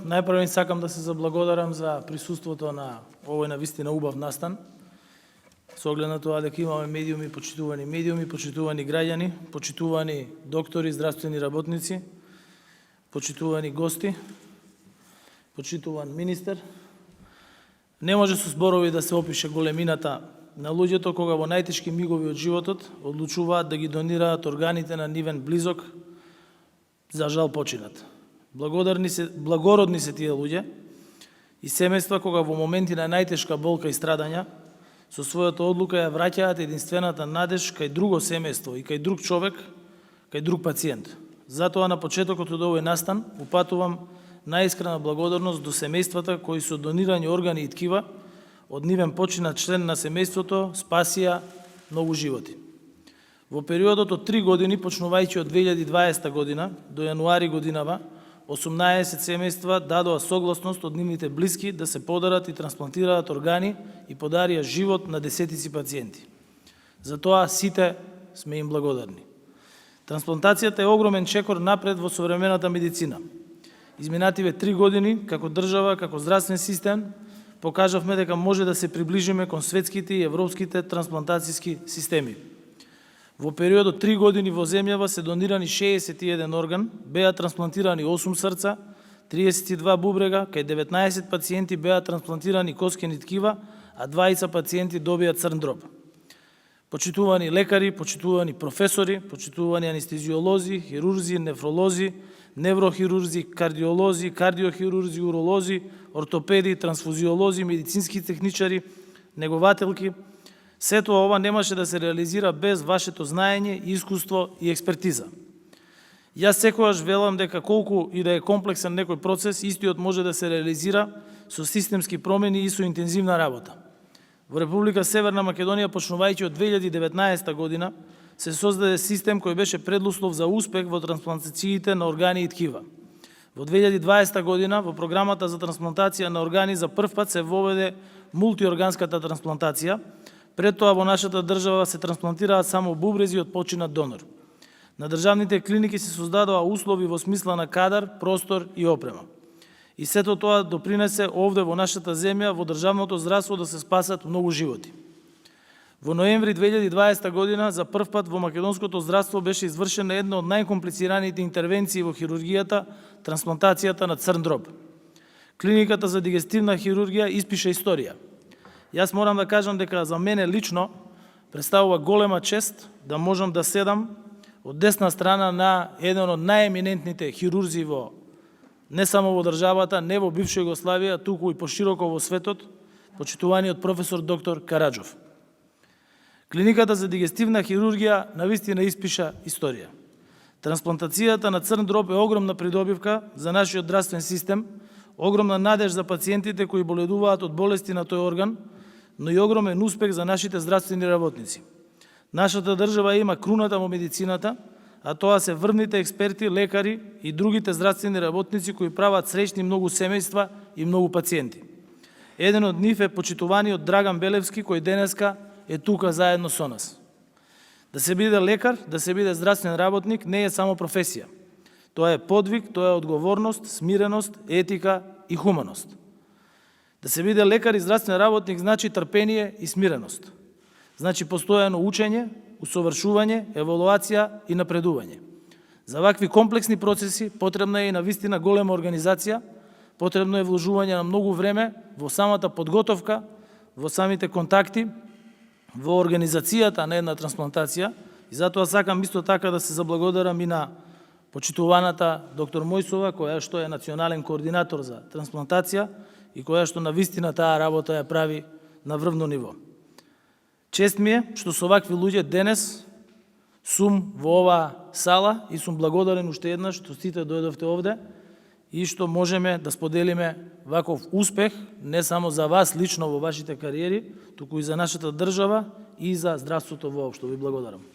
најпрво сакам да се заблагодарам за присуството на овој навистина убав настан. Со оглед на тоа дека имаме медиуми, почитувани граѓани, почитувани доктори, здравствени работници, почитувани гости, почитуван министер. Не може со зборови да се опише големината на луѓето кога во најтешки мигови од животот одлучуваат да ги донираат органите на нивен близок, за жал починат. Благородни се тие луѓе и семејства кога во моменти на најтешка болка и страдања со својата одлука ја враќаат единствената надеж кај друго семејство и кај друг човек, кај друг пациент. Затоа на почетокот од овој настан упатувам најискрена благодарност до семејствата кои со донирани органи и ткива од нивен починат член на семејството спасија многу животи. Во периодот од 3 години, почнувајќи од 2020 година до јануари годинава, 18 семејства дадоа согласност од нивните блиски да се подарат и трансплантираат органи и подарија живот на десетици пациенти. За тоа сите сме им благодарни. Трансплантацијата е огромен чекор напред во современата медицина. Изминативе 3 години, како држава, како здравствен систем, покажавме дека може да се приближиме кон светските и европските трансплантацијски системи. Во период од 3 години во земјава се донирани 61 орган, беа трансплантирани 8 срца, 32 бубрега, кај 19 пациенти беа трансплантирани коскени ткива, а 20 пациенти добија црн дроб. Почитувани лекари, почитувани професори, почитувани анестезиолози, хирурзи, нефролози, неврохирурзи, кардиолози, кардиохирурзи, уролози, ортопеди, трансфузиолози, медицински техничари, негователки. Сето ова немаше да се реализира без вашето знаење, искуство и експертиза. Јас секогаш велам дека колку и да е комплексен некој процес, истиот може да се реализира со системски промени и со интензивна работа. Во Република Северна Македонија, почнувајќи од 2019 година, се создаде систем кој беше предлуслов за успех во трансплантациите на органи и ткива. Во 2020 година, во програмата за трансплантација на органи за прв пат се воведе мултиорганската трансплантација. Пред тоа во нашата држава се трансплантираат само бубрези од починат донор. На државните клиники се создадоа услови во смисла на кадар, простор и опрема. И сето тоа допринесе овде во нашата земја, во државното здравство да се спасат многу животи. Во ноември 2020 година за прв пат во македонското здравство беше извршена една од најкомплицираните интервенции во хирургијата, трансплантацијата на црн дроб. Клиниката за дигестивна хирургија испиша историја. Јас морам да кажам дека за мене лично представува голема чест да можам да седам од десна страна на еден од најеминентните хирурзи во не само во државата, не во бивша Југославија, туку и пошироко во светот, почитуваниот професор доктор Караджов. Клиниката за дигестивна хирургија навистина испиша историја. Трансплантацијата на црн дроб е огромна придобивка за нашиот здравствен систем, огромна надеж за пациентите кои боледуваат од болести на тој орган, но и огромен успех за нашите здравствени работници. Нашата држава има круната во медицината, а тоа се врвните експерти, лекари и другите здравствени работници кои прават среќни многу семејства и многу пациенти. Еден од нив е почитуваниот Драган Белевски, кој денеска е тука заедно со нас. Да се биде лекар, да се биде здравствен работник не е само професија. Тоа е подвиг, тоа е одговорност, смиреност, етика и хуманост. Да се биде лекар и здравствен работник значи трпение и смиреност. Значи постојано учење, усовршување, евалуација и напредување. За вакви комплексни процеси потребна е и навистина голема организација, потребно е вложување на многу време во самата подготовка, во самите контакти, во организацијата на една трансплантација, и затоа сакам исто така да се заблагодарам и на почитуваната доктор Мојсова, која што е национален координатор за трансплантација и која што навистина таа работа ја прави на врвно ниво. Чест ми е што со вакви луѓе денес сум во оваа сала и сум благодарен уште еднаш што сите дојдовте овде и што можеме да споделиме ваков успех не само за вас лично во вашите кариери, туку и за нашата држава и за здравството воопшто. Ви благодарам.